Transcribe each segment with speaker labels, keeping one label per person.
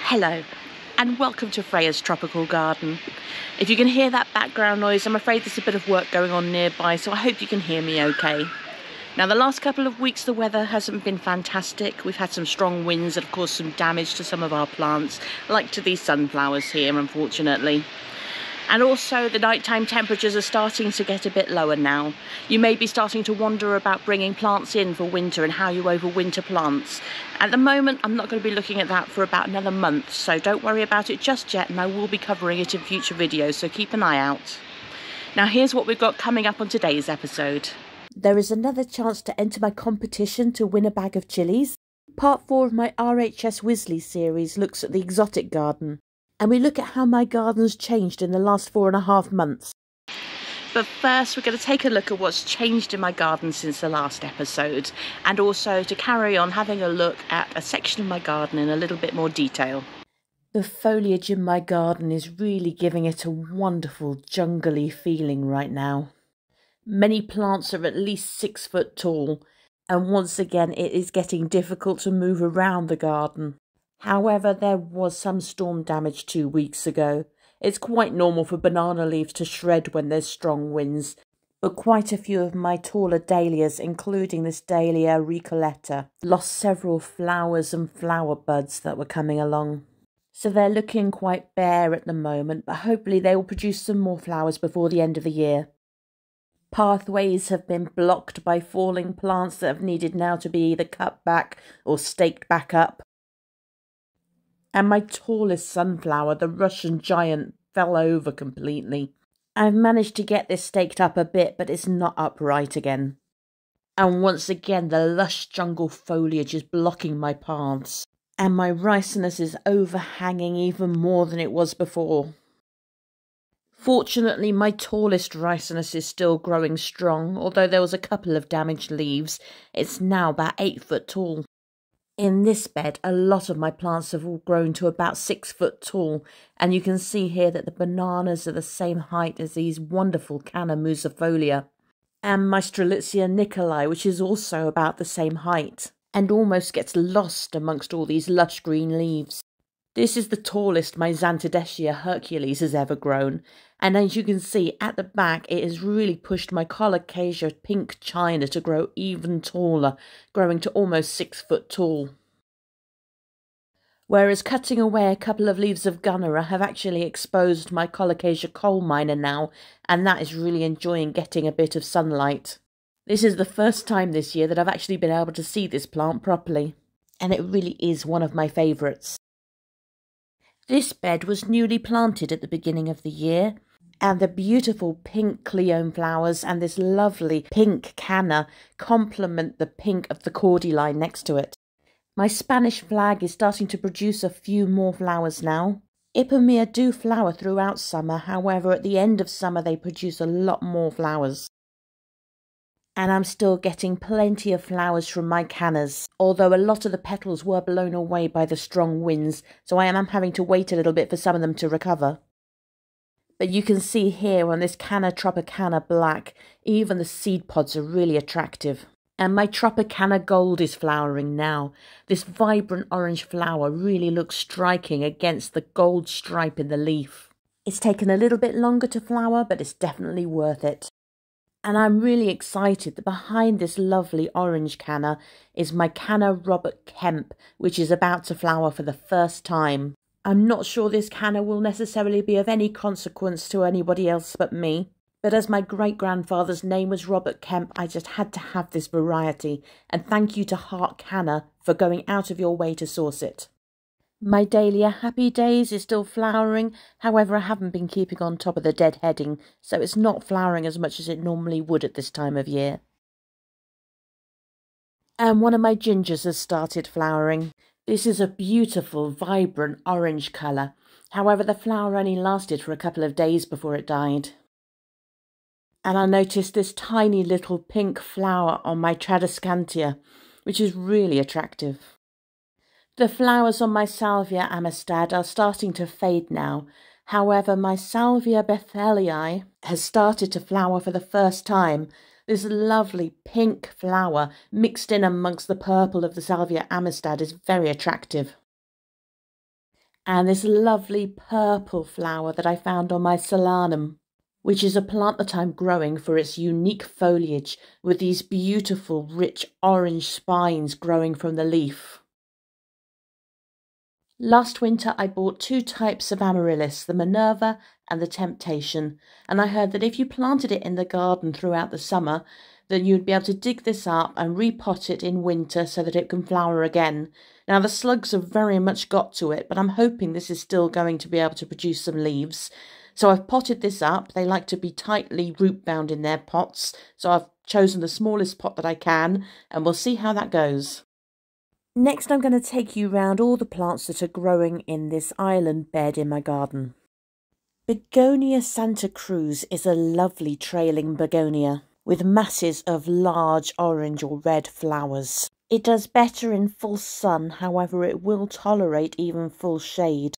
Speaker 1: Hello, and welcome to Freya's Tropical Garden. If you can hear that background noise, I'm afraid there's a bit of work going on nearby, so I hope you can hear me okay. Now, the last couple of weeks the weather hasn't been fantastic. We've had some strong winds and of course some damage to some of our plants, like to these sunflowers here, unfortunately. And also the nighttime temperatures are starting to get a bit lower now. You may be starting to wonder about bringing plants in for winter and how you overwinter plants. At the moment, I'm not going to be looking at that for about another month, so don't worry about it just yet, and I will be covering it in future videos, so keep an eye out. Now here's what we've got coming up on today's episode. There is another chance to enter my competition to win a bag of chilies. Part 4 of my RHS Wisley series looks at the exotic garden, and we look at how my garden's changed in the last 4.5 months. But first we're going to take a look at what's changed in my garden since the last episode, and also to carry on having a look at a section of my garden in a little bit more detail. The foliage in my garden is really giving it a wonderful jungly feeling right now. Many plants are at least 6 foot tall, and once again it is getting difficult to move around the garden. However, there was some storm damage 2 weeks ago. It's quite normal for banana leaves to shred when there's strong winds, but quite a few of my taller dahlias, including this Dahlia Recoleta, lost several flowers and flower buds that were coming along. So they're looking quite bare at the moment, but hopefully they will produce some more flowers before the end of the year. Pathways have been blocked by falling plants that have needed now to be either cut back or staked back up. And my tallest sunflower, the Russian giant, fell over completely. I've managed to get this staked up a bit, but it's not upright again. And once again, the lush jungle foliage is blocking my paths. And my ricinus is overhanging even more than it was before. Fortunately, my tallest ricinus is still growing strong, although there was a couple of damaged leaves. It's now about 8 foot tall. In this bed, a lot of my plants have all grown to about 6 foot tall, and you can see here that the bananas are the same height as these wonderful Canna musifolia, and my Strelitzia Nicolai, which is also about the same height, and almost gets lost amongst all these lush green leaves. This is the tallest my Xanthodeschia Hercules has ever grown, and as you can see at the back it has really pushed my Colocasia Pink China to grow even taller, growing to almost 6 foot tall. Whereas cutting away a couple of leaves of Gunnera have actually exposed my Colocasia Coal Miner now, and that is really enjoying getting a bit of sunlight. This is the first time this year that I've actually been able to see this plant properly, and it really is one of my favourites. This bed was newly planted at the beginning of the year, and the beautiful pink Cleome flowers and this lovely pink Canna complement the pink of the cordyline next to it. My Spanish flag is starting to produce a few more flowers now. Ipomoea do flower throughout summer, however at the end of summer they produce a lot more flowers. And I'm still getting plenty of flowers from my cannas, although a lot of the petals were blown away by the strong winds, so I am having to wait a little bit for some of them to recover. But you can see here on this Canna Tropicana Black, even the seed pods are really attractive. And my Tropicana Gold is flowering now. This vibrant orange flower really looks striking against the gold stripe in the leaf. It's taken a little bit longer to flower, but it's definitely worth it. And I'm really excited that behind this lovely orange Canna is my Canna Robert Kemp, which is about to flower for the first time. I'm not sure this Canna will necessarily be of any consequence to anybody else but me, but as my great-grandfather's name was Robert Kemp, I just had to have this variety, and thank you to Heart Canna for going out of your way to source it. My Dahlia Happy Days is still flowering, however I haven't been keeping on top of the deadheading, so it's not flowering as much as it normally would at this time of year. And one of my gingers has started flowering. This is a beautiful, vibrant orange colour, however the flower only lasted for a couple of days before it died. And I noticed this tiny little pink flower on my Tradescantia, which is really attractive. The flowers on my Salvia Amistad are starting to fade now. However, my Salvia Bethelii has started to flower for the first time. This lovely pink flower mixed in amongst the purple of the Salvia Amistad is very attractive. and this lovely purple flower that I found on my solanum, which is a plant that I'm growing for its unique foliage with these beautiful rich orange spines growing from the leaf. Last winter I bought 2 types of amaryllis, the Minerva and the Temptation, and I heard that if you planted it in the garden throughout the summer, then you'd be able to dig this up and repot it in winter so that it can flower again. Now the slugs have very much got to it, but I'm hoping this is still going to be able to produce some leaves. So I've potted this up. They like to be tightly root bound in their pots, so I've chosen the smallest pot that I can, and we'll see how that goes. Next, I'm going to take you round all the plants that are growing in this island bed in my garden. Begonia Santa Cruz is a lovely trailing begonia with masses of large orange or red flowers. It does better in full sun, however it will tolerate even full shade.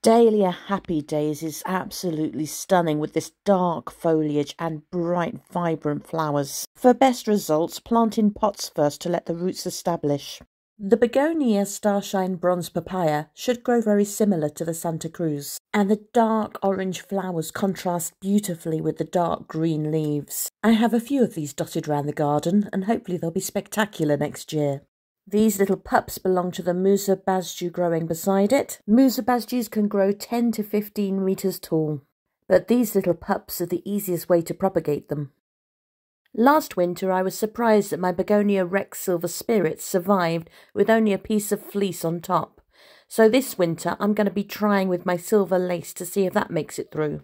Speaker 1: Dahlia Happy Days is absolutely stunning with this dark foliage and bright, vibrant flowers. For best results, plant in pots first to let the roots establish. The Begonia Starshine Bronze Papaya should grow very similar to the Santa Cruz, and the dark orange flowers contrast beautifully with the dark green leaves. I have a few of these dotted around the garden, and hopefully they'll be spectacular next year. These little pups belong to the Musa Basju growing beside it. Musa Basjus can grow 10 to 15 metres tall, but these little pups are the easiest way to propagate them. Last winter I was surprised that my Begonia Rex Silver Spirits survived with only a piece of fleece on top. So this winter I'm going to be trying with my silver lace to see if that makes it through.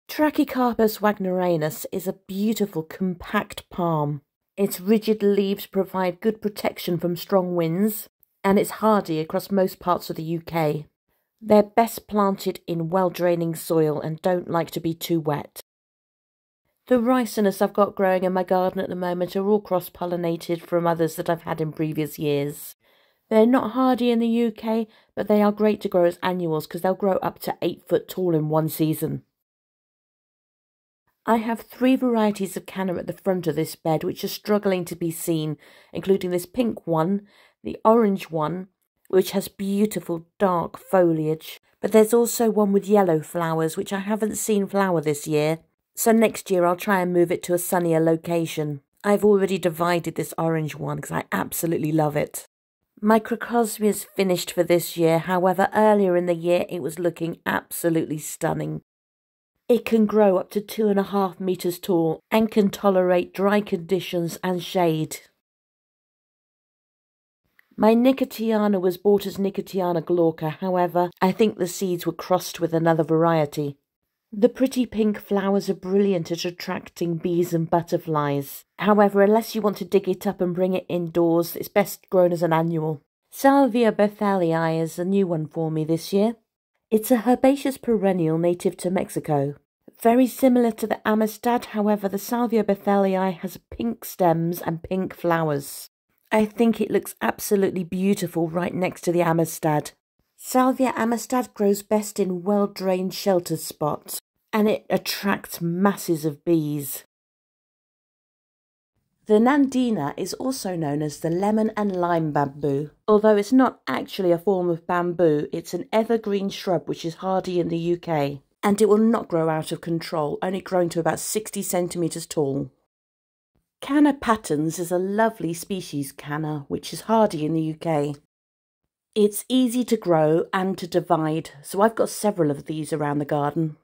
Speaker 1: Trachycarpus wagneranus is a beautiful compact palm. Its rigid leaves provide good protection from strong winds, and it's hardy across most parts of the UK. They're best planted in well-draining soil and don't like to be too wet. The ricinus I've got growing in my garden at the moment are all cross-pollinated from others that I've had in previous years. They're not hardy in the UK, but they are great to grow as annuals because they'll grow up to 8 foot tall in one season. I have 3 varieties of canna at the front of this bed which are struggling to be seen, including this pink one, the orange one, which has beautiful dark foliage, but there's also one with yellow flowers which I haven't seen flower this year, so next year I'll try and move it to a sunnier location. I've already divided this orange one because I absolutely love it. My crocosmia is finished for this year, however earlier in the year it was looking absolutely stunning. It can grow up to 2.5 metres tall and can tolerate dry conditions and shade. My Nicotiana was bought as Nicotiana glauca, however, I think the seeds were crossed with another variety. The pretty pink flowers are brilliant at attracting bees and butterflies. However, unless you want to dig it up and bring it indoors, it's best grown as an annual. Salvia Bethelii is a new one for me this year. It's a herbaceous perennial native to Mexico. Very similar to the Amistad, however, the Salvia Bethelii has pink stems and pink flowers. I think it looks absolutely beautiful right next to the Amistad. Salvia Amistad grows best in well-drained sheltered spots, and it attracts masses of bees. The Nandina is also known as the lemon and lime bamboo. Although it's not actually a form of bamboo, it's an evergreen shrub which is hardy in the UK, and it will not grow out of control, only growing to about 60 centimetres tall. Canna patens is a lovely species canna which is hardy in the UK. It's easy to grow and to divide, so I've got several of these around the garden.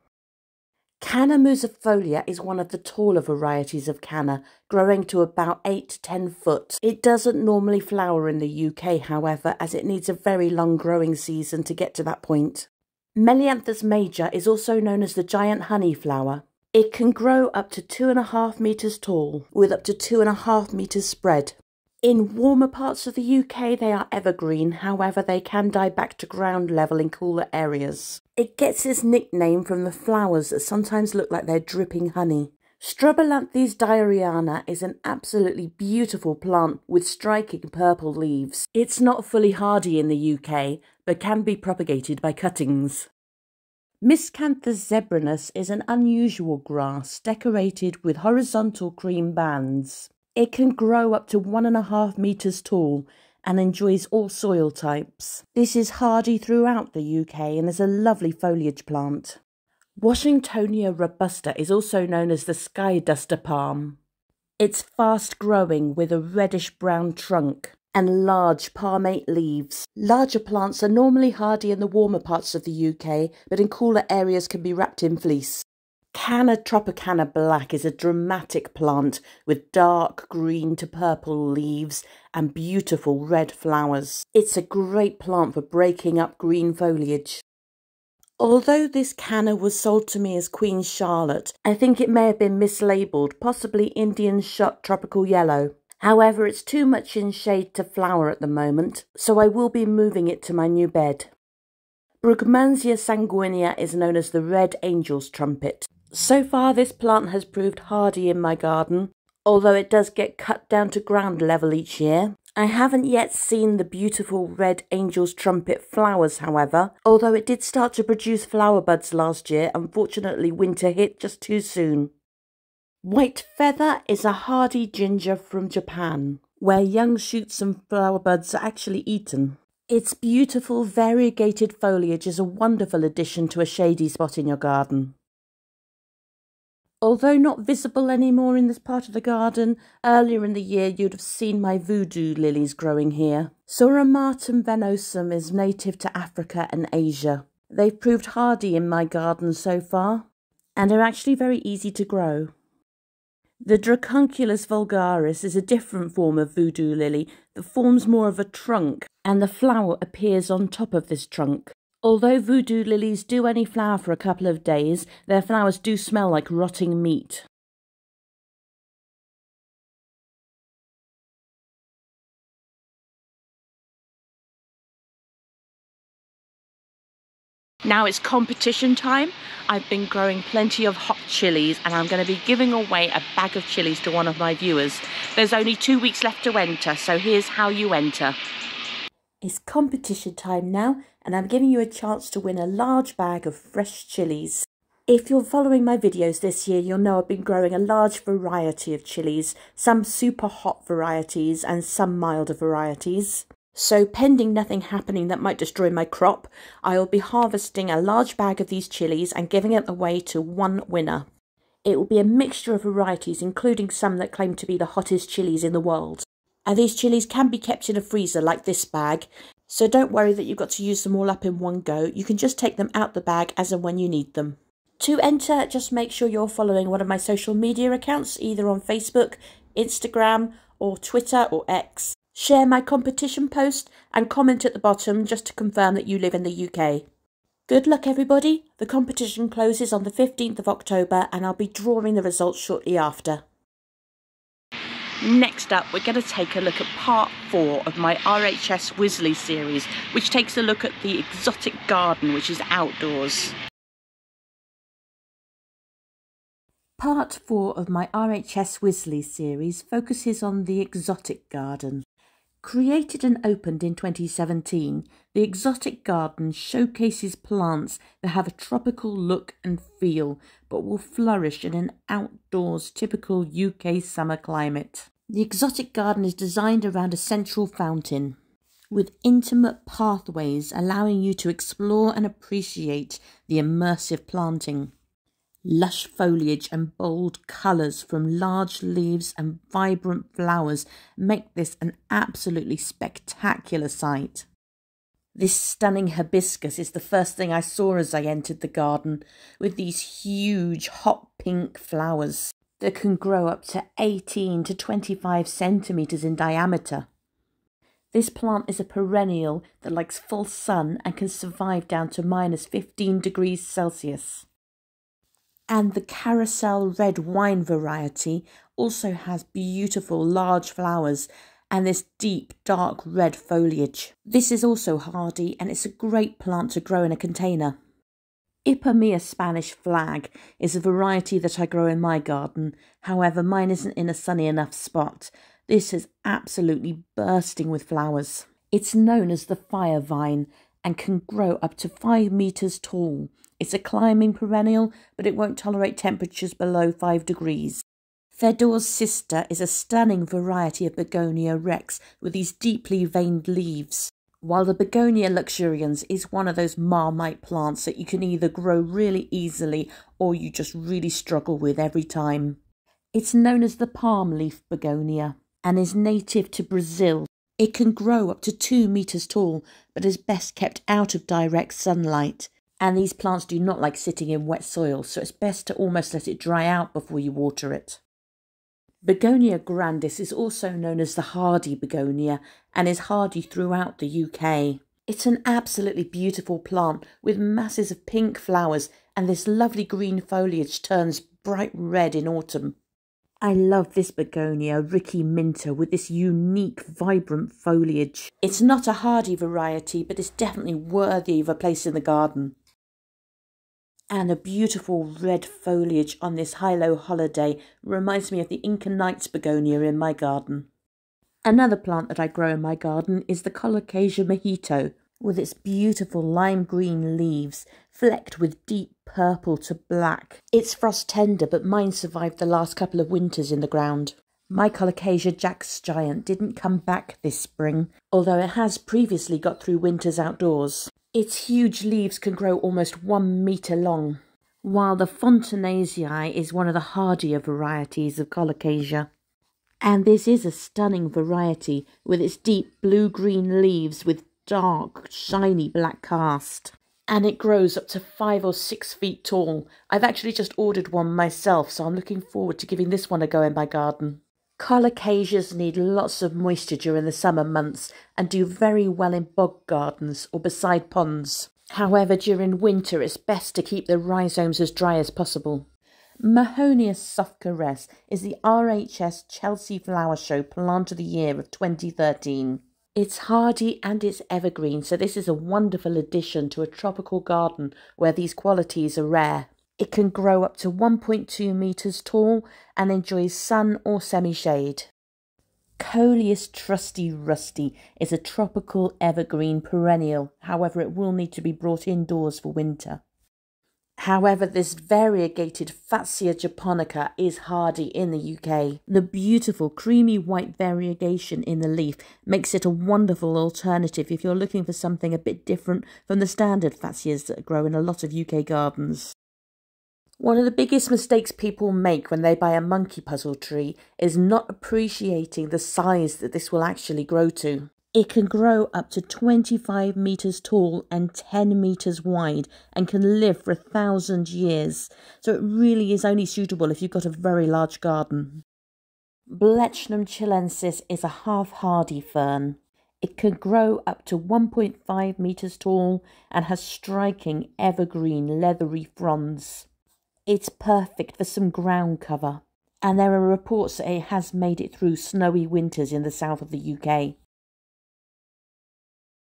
Speaker 1: Canna musifolia is one of the taller varieties of canna, growing to about 8 to 10 foot. It doesn't normally flower in the UK, however, as it needs a very long growing season to get to that point. Melianthus major is also known as the giant honey flower. It can grow up to 2.5 metres tall, with up to 2.5 metres spread. In warmer parts of the UK they are evergreen, however they can die back to ground level in cooler areas. It gets its nickname from the flowers that sometimes look like they're dripping honey. Strobilanthes diariana is an absolutely beautiful plant with striking purple leaves. It's not fully hardy in the UK, but can be propagated by cuttings. Miscanthus zebrinus is an unusual grass decorated with horizontal cream bands. It can grow up to 1.5 metres tall and enjoys all soil types. This is hardy throughout the UK and is a lovely foliage plant. Washingtonia robusta is also known as the sky duster palm. It's fast growing with a reddish-brown trunk and large palmate leaves. Larger plants are normally hardy in the warmer parts of the UK, but in cooler areas can be wrapped in fleece. Canna tropicana black is a dramatic plant with dark green to purple leaves and beautiful red flowers. It's a great plant for breaking up green foliage. Although this canna was sold to me as Queen Charlotte, I think it may have been mislabelled, possibly Indian shot tropical yellow. However, it's too much in shade to flower at the moment, so I will be moving it to my new bed. Brugmansia sanguinea is known as the red angel's trumpet. So far this plant has proved hardy in my garden, although it does get cut down to ground level each year. I haven't yet seen the beautiful red angel's trumpet flowers, however, although it did start to produce flower buds last year. Unfortunately, winter hit just too soon. White feather is a hardy ginger from Japan, where young shoots and flower buds are actually eaten. Its beautiful variegated foliage is a wonderful addition to a shady spot in your garden. Although not visible anymore in this part of the garden, earlier in the year you'd have seen my voodoo lilies growing here. Suramatum venosum is native to Africa and Asia. They've proved hardy in my garden so far, and are actually very easy to grow. The Dracunculus vulgaris is a different form of voodoo lily that forms more of a trunk, and the flower appears on top of this trunk. Although voodoo lilies do only flower for a couple of days, their flowers do smell like rotting meat. Now it's competition time. I've been growing plenty of hot chilies and I'm going to be giving away a bag of chilies to one of my viewers. There's only 2 weeks left to enter, so here's how you enter. It's competition time now, and I'm giving you a chance to win a large bag of fresh chilies. If you're following my videos this year, you'll know I've been growing a large variety of chilies, some super hot varieties and some milder varieties. So pending nothing happening that might destroy my crop, I'll be harvesting a large bag of these chilies and giving it away to one winner. It will be a mixture of varieties, including some that claim to be the hottest chilies in the world. And these chilies can be kept in a freezer like this bag, so don't worry that you've got to use them all up in one go. You can just take them out the bag as and when you need them. To enter, just make sure you're following one of my social media accounts, either on Facebook, Instagram, or Twitter or X. Share my competition post and comment at the bottom just to confirm that you live in the UK. Good luck everybody. The competition closes on the 15th of October and I'll be drawing the results shortly after. Next up, we're going to take a look at part 4 of my RHS Wisley series, which takes a look at the exotic garden, which is outdoors. Part 4 of my RHS Wisley series focuses on the exotic garden. Created and opened in 2017, the exotic garden showcases plants that have a tropical look and feel, but will flourish in an outdoors typical UK summer climate. The exotic garden is designed around a central fountain, with intimate pathways allowing you to explore and appreciate the immersive planting. Lush foliage and bold colours from large leaves and vibrant flowers make this an absolutely spectacular sight. This stunning hibiscus is the first thing I saw as I entered the garden, with these huge hot pink flowers that can grow up to 18 to 25 centimetres in diameter. This plant is a perennial that likes full sun and can survive down to minus 15 degrees Celsius. And the carousel red wine variety also has beautiful large flowers and this deep dark red foliage. This is also hardy and it's a great plant to grow in a container. Ipomea Spanish flag is a variety that I grow in my garden, however mine isn't in a sunny enough spot. This is absolutely bursting with flowers. It's known as the fire vine and can grow up to 5 metres tall. It's a climbing perennial, but it won't tolerate temperatures below 5 degrees. Fedor's sister is a stunning variety of Begonia rex with these deeply veined leaves, while the Begonia luxurians is one of those marmite plants that you can either grow really easily or you just really struggle with every time. It's known as the palm leaf begonia and is native to Brazil. It can grow up to 2 meters tall, but is best kept out of direct sunlight. And these plants do not like sitting in wet soil, so it's best to almost let it dry out before you water it. Begonia grandis is also known as the hardy begonia and is hardy throughout the UK. It's an absolutely beautiful plant with masses of pink flowers, and this lovely green foliage turns bright red in autumn. I love this begonia, Ricky Minter, with this unique, vibrant foliage. It's not a hardy variety, but it's definitely worthy of a place in the garden. And the beautiful red foliage on this high-low holiday reminds me of the Inca Nights begonia in my garden. Another plant that I grow in my garden is the Colocasia mojito, with its beautiful lime green leaves flecked with deep purple to black. It's frost tender, but mine survived the last couple of winters in the ground. My Colocasia Jack's Giant didn't come back this spring, although it has previously got through winters outdoors. Its huge leaves can grow almost 1 metre long, while the Fontanacea is one of the hardier varieties of Colocasia. And this is a stunning variety with its deep blue-green leaves with dark, shiny black cast. And it grows up to 5 or 6 feet tall. I've actually just ordered one myself, so I'm looking forward to giving this one a go in my garden. Colocasias need lots of moisture during the summer months and do very well in bog gardens or beside ponds. However, during winter it's best to keep the rhizomes as dry as possible. Mahonia softcaress is the RHS Chelsea Flower Show Plant of the Year of 2013. It's hardy and it's evergreen, so this is a wonderful addition to a tropical garden where these qualities are rare. It can grow up to 1.2 metres tall and enjoys sun or semi-shade. Coleus trusty rusty is a tropical evergreen perennial, however it will need to be brought indoors for winter. However, this variegated Fatsia japonica is hardy in the UK. The beautiful creamy white variegation in the leaf makes it a wonderful alternative if you're looking for something a bit different from the standard Fatsias that grow in a lot of UK gardens. One of the biggest mistakes people make when they buy a monkey puzzle tree is not appreciating the size that this will actually grow to. It can grow up to 25 metres tall and 10 metres wide and can live for 1,000 years, so it really is only suitable if you've got a very large garden. Blechnum chilensis is a half-hardy fern. It can grow up to 1.5 metres tall and has striking evergreen leathery fronds. It's perfect for some ground cover, and there are reports that it has made it through snowy winters in the south of the UK.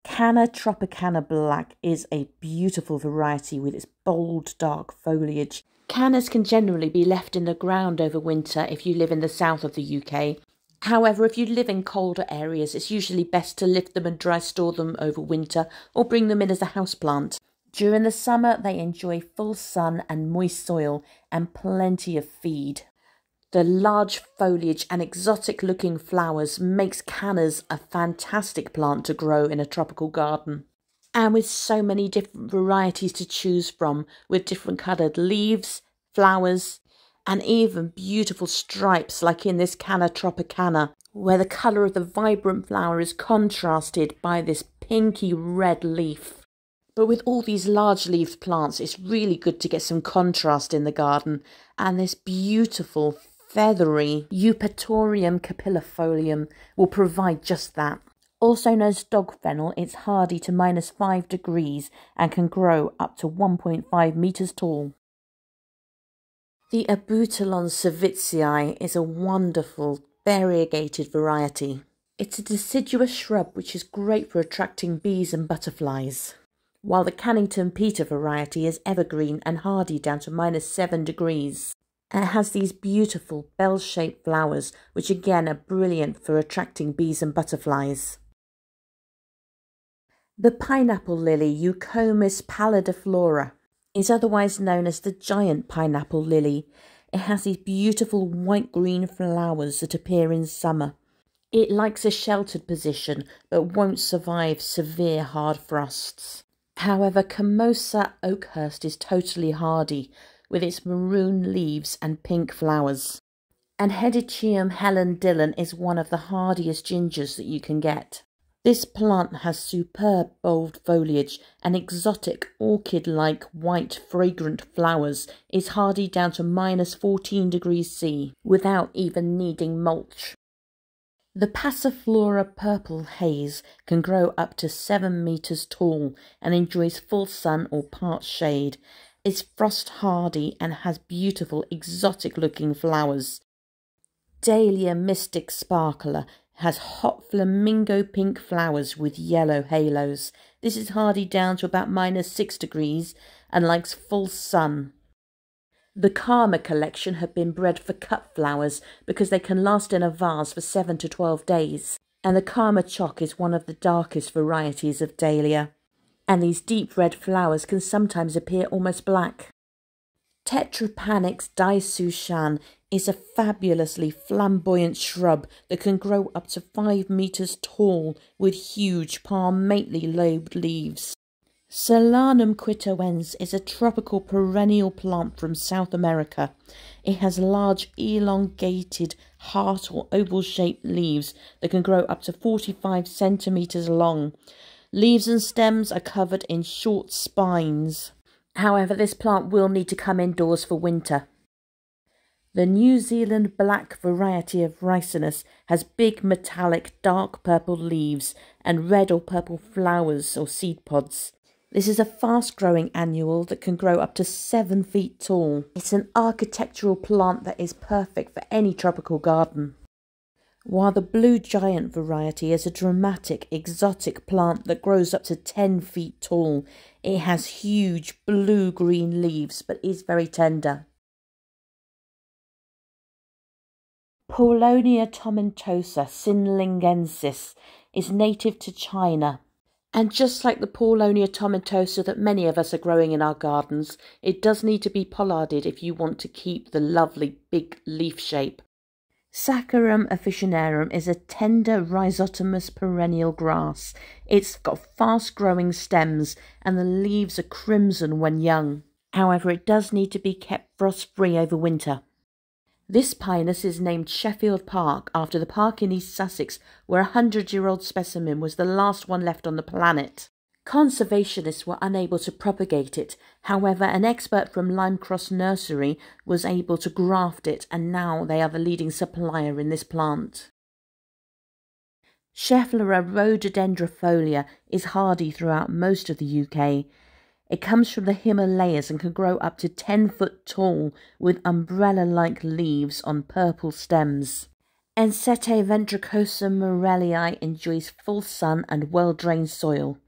Speaker 1: Canna tropicana black is a beautiful variety with its bold dark foliage. Cannas can generally be left in the ground over winter if you live in the south of the UK. However, if you live in colder areas, it's usually best to lift them and dry store them over winter or bring them in as a houseplant. During the summer, they enjoy full sun and moist soil and plenty of feed. The large foliage and exotic-looking flowers makes cannas a fantastic plant to grow in a tropical garden. And with so many different varieties to choose from, with different coloured leaves, flowers, and even beautiful stripes like in this Canna tropicana, where the colour of the vibrant flower is contrasted by this pinky red leaf. But with all these large-leaved plants, it's really good to get some contrast in the garden, and this beautiful, feathery Eupatorium capillifolium will provide just that. Also known as dog fennel, it's hardy to -5 degrees and can grow up to 1.5 metres tall. The Abutilon cerevisiae is a wonderful, variegated variety. It's a deciduous shrub which is great for attracting bees and butterflies, while the Cannington Peter variety is evergreen and hardy down to -7 degrees. And it has these beautiful bell-shaped flowers, which again are brilliant for attracting bees and butterflies. The pineapple lily, Eucomis pallidiflora, is otherwise known as the giant pineapple lily. It has these beautiful white-green flowers that appear in summer. It likes a sheltered position but won't survive severe hard frosts. However, Camosa Oakhurst is totally hardy with its maroon leaves and pink flowers. And Hedychium Helen Dillon is one of the hardiest gingers that you can get. This plant has superb bold foliage and exotic orchid-like white fragrant flowers, is hardy down to -14°C without even needing mulch. The Passiflora purple haze can grow up to 7 meters tall and enjoys full sun or part shade. It's frost hardy and has beautiful exotic looking flowers. Dahlia Mystic Sparkler has hot flamingo pink flowers with yellow halos. This is hardy down to about -6° and likes full sun. The Karma collection have been bred for cut flowers because they can last in a vase for 7 to 12 days. And the Karma Choc is one of the darkest varieties of dahlia. And these deep red flowers can sometimes appear almost black. Tetrapanix Daisushan is a fabulously flamboyant shrub that can grow up to 5 meters tall with huge palmately lobed leaves. Solanum quitoense is a tropical perennial plant from South America. It has large elongated heart or oval shaped leaves that can grow up to 45 centimeters long. Leaves and stems are covered in short spines. However, this plant will need to come indoors for winter. The New Zealand black variety of Ricinus has big metallic dark purple leaves and red or purple flowers or seed pods. This is a fast-growing annual that can grow up to 7 feet tall. It's an architectural plant that is perfect for any tropical garden. While the blue giant variety is a dramatic, exotic plant that grows up to 10 feet tall. It has huge blue-green leaves but is very tender. Paulownia tomentosa sinlingensis is native to China. And just like the Paulownia tomentosa that many of us are growing in our gardens, it does need to be pollarded if you want to keep the lovely big leaf shape. Saccharum officinarum is a tender rhizotomous perennial grass. It's got fast-growing stems and the leaves are crimson when young. However, it does need to be kept frost-free over winter. This pinus is named Sheffield Park after the park in East Sussex where a 100-year-old specimen was the last one left on the planet. Conservationists were unable to propagate it. However, an expert from Lime Cross Nursery was able to graft it and now they are the leading supplier in this plant. Schefflera rhododendrofolia is hardy throughout most of the UK. It comes from the Himalayas and can grow up to 10 foot tall with umbrella-like leaves on purple stems. Ensete ventricosa morellii enjoys full sun and well-drained soil.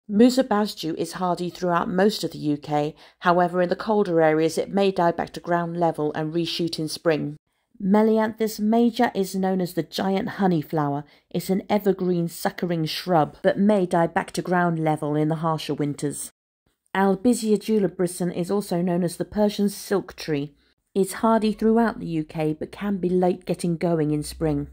Speaker 1: Musa basjou is hardy throughout most of the UK, however in the colder areas it may die back to ground level and reshoot in spring. Melianthus major is known as the giant honeyflower. It's an evergreen suckering shrub, but may die back to ground level in the harsher winters. Albizia julibrisson is also known as the Persian silk tree. It's hardy throughout the UK but can be late getting going in spring.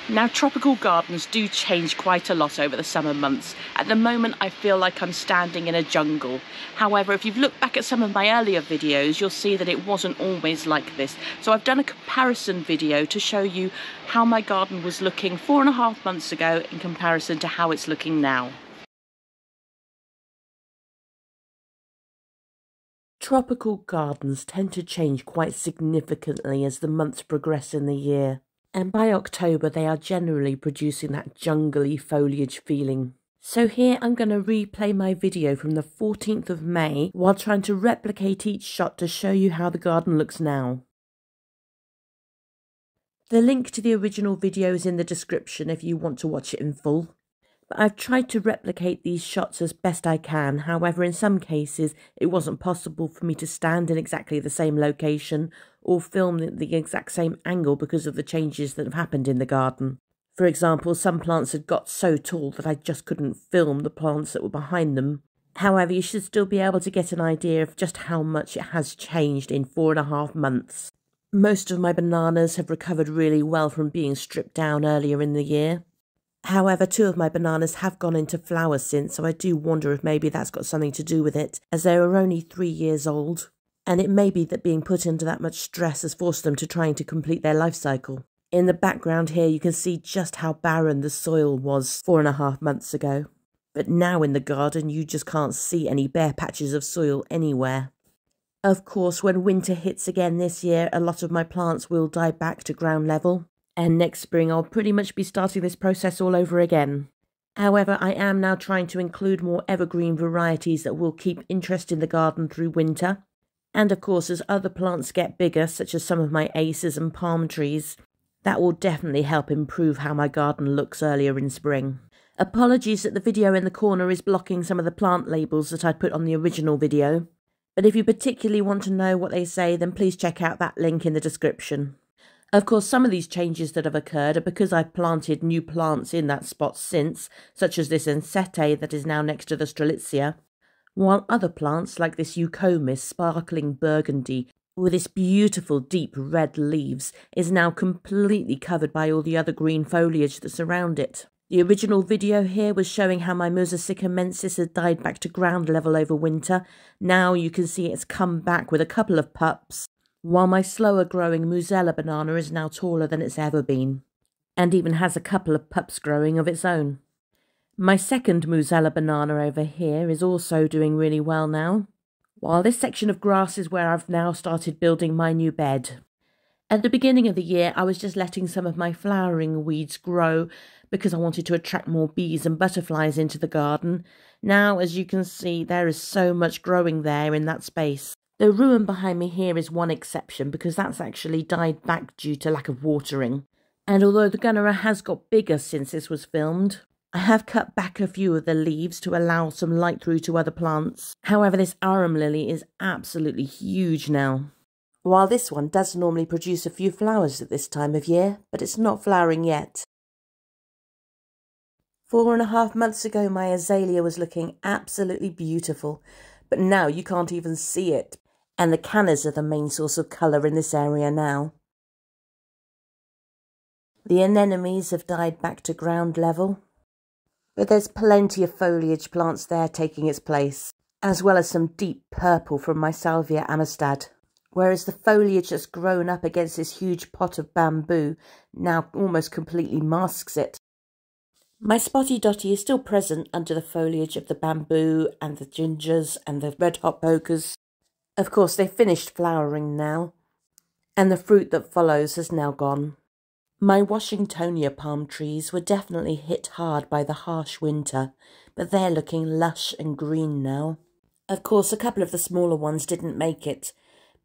Speaker 1: Now, tropical gardens do change quite a lot over the summer months. At the moment, I feel like I'm standing in a jungle. However, if you've looked back at some of my earlier videos, you'll see that it wasn't always like this. So I've done a comparison video to show you how my garden was looking 4.5 months ago in comparison to how it's looking now. Tropical gardens tend to change quite significantly as the months progress in the year. And by October they are generally producing that jungly foliage feeling. So here I'm going to replay my video from the 14th of May while trying to replicate each shot to show you how the garden looks now. The link to the original video is in the description if you want to watch it in full. But I've tried to replicate these shots as best I can. However, in some cases it wasn't possible for me to stand in exactly the same location or film the exact same angle because of the changes that have happened in the garden. For example, some plants had got so tall that I just couldn't film the plants that were behind them. However, you should still be able to get an idea of just how much it has changed in 4.5 months. Most of my bananas have recovered really well from being stripped down earlier in the year. However, 2 of my bananas have gone into flower since, so I do wonder if maybe that's got something to do with it, as they were only 3 years old. And it may be that being put under that much stress has forced them to trying to complete their life cycle. In the background here, you can see just how barren the soil was 4.5 months ago. But now in the garden, you just can't see any bare patches of soil anywhere. Of course, when winter hits again this year, a lot of my plants will die back to ground level. And next spring, I'll pretty much be starting this process all over again. However, I am now trying to include more evergreen varieties that will keep interest in the garden through winter. And of course, as other plants get bigger, such as some of my aces and palm trees, that will definitely help improve how my garden looks earlier in spring. Apologies that the video in the corner is blocking some of the plant labels that I put on the original video. But if you particularly want to know what they say, then please check out that link in the description. Of course, some of these changes that have occurred are because I've planted new plants in that spot since, such as this Ensete that is now next to the Strelitzia, while other plants like this Eucomis sparkling burgundy with its beautiful deep red leaves is now completely covered by all the other green foliage that surround it. The original video here was showing how my Mosaica mensis had died back to ground level over winter. Now you can see it's come back with a couple of pups, while my slower growing Musella banana is now taller than it's ever been, and even has a couple of pups growing of its own. My second Musella banana over here is also doing really well now, while this section of grass is where I've now started building my new bed. At the beginning of the year, I was just letting some of my flowering weeds grow because I wanted to attract more bees and butterflies into the garden. Now, as you can see, there is so much growing there in that space. The ruin behind me here is one exception because that's actually died back due to lack of watering. And although the Gunnera has got bigger since this was filmed, I have cut back a few of the leaves to allow some light through to other plants. However, this arum lily is absolutely huge now. While this one does normally produce a few flowers at this time of year, but it's not flowering yet. 4.5 months ago, my azalea was looking absolutely beautiful, but now you can't even see it. And the cannas are the main source of colour in this area now. The anemones have died back to ground level, but there's plenty of foliage plants there taking its place, as well as some deep purple from my Salvia amistad, whereas the foliage that's grown up against this huge pot of bamboo now almost completely masks it. My spotty dotty is still present under the foliage of the bamboo and the gingers and the red hot pokers. Of course, they've finished flowering now, and the fruit that follows has now gone. My Washingtonia palm trees were definitely hit hard by the harsh winter, but they're looking lush and green now. Of course, a couple of the smaller ones didn't make it,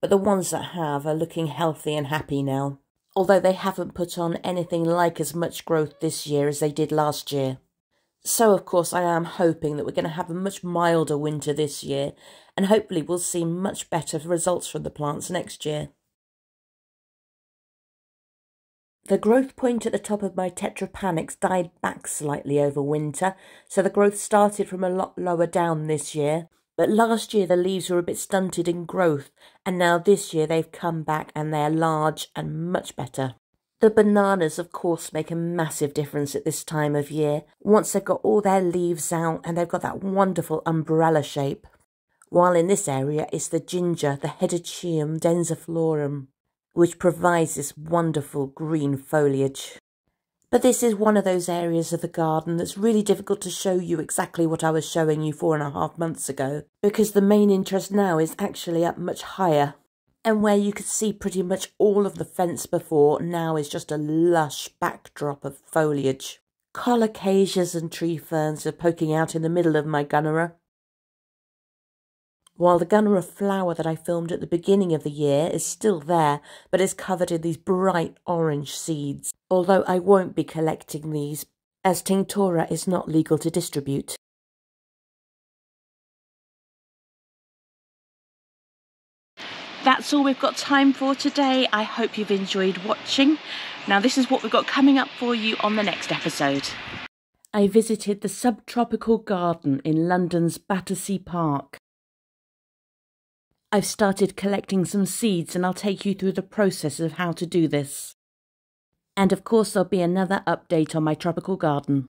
Speaker 1: but the ones that have are looking healthy and happy now, although they haven't put on anything like as much growth this year as they did last year. So, of course, I am hoping that we're going to have a much milder winter this year, and hopefully we'll see much better results from the plants next year. The growth point at the top of my Tetrapanax died back slightly over winter, so the growth started from a lot lower down this year. But last year the leaves were a bit stunted in growth, and now this year they've come back and they're large and much better. The bananas, of course, make a massive difference at this time of year, once they've got all their leaves out and they've got that wonderful umbrella shape. While in this area it's the ginger, the Hedychium densiflorum, which provides this wonderful green foliage. But this is one of those areas of the garden that's really difficult to show you exactly what I was showing you 4.5 months ago, because the main interest now is actually up much higher. And where you could see pretty much all of the fence before, now is just a lush backdrop of foliage. Colocasias and tree ferns are poking out in the middle of my Gunnera, while the Gunnera flower that I filmed at the beginning of the year is still there, but is covered in these bright orange seeds, although I won't be collecting these, as Tinctora is not legal to distribute. That's all we've got time for today. I hope you've enjoyed watching. Now this is what we've got coming up for you on the next episode. I visited the subtropical garden in London's Battersea Park. I've started collecting some seeds and I'll take you through the process of how to do this. And of course there'll be another update on my tropical garden.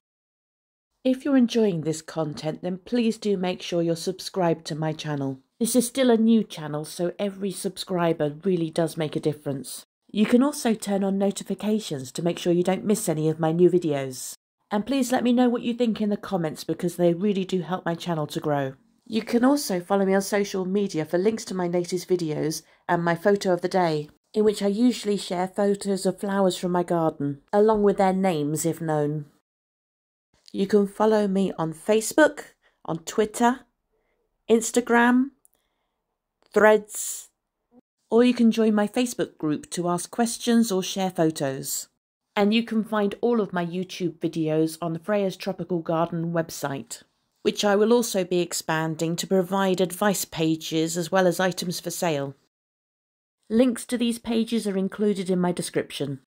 Speaker 1: If you're enjoying this content, then please do make sure you're subscribed to my channel. This is still a new channel, so every subscriber really does make a difference. You can also turn on notifications to make sure you don't miss any of my new videos. And please let me know what you think in the comments because they really do help my channel to grow. You can also follow me on social media for links to my latest videos and my photo of the day, in which I usually share photos of flowers from my garden, along with their names if known. You can follow me on Facebook, on Twitter, Instagram, Threads, or you can join my Facebook group to ask questions or share photos. And you can find all of my YouTube videos on the Freya's Tropical Garden website, which I will also be expanding to provide advice pages as well as items for sale. Links to these pages are included in my description.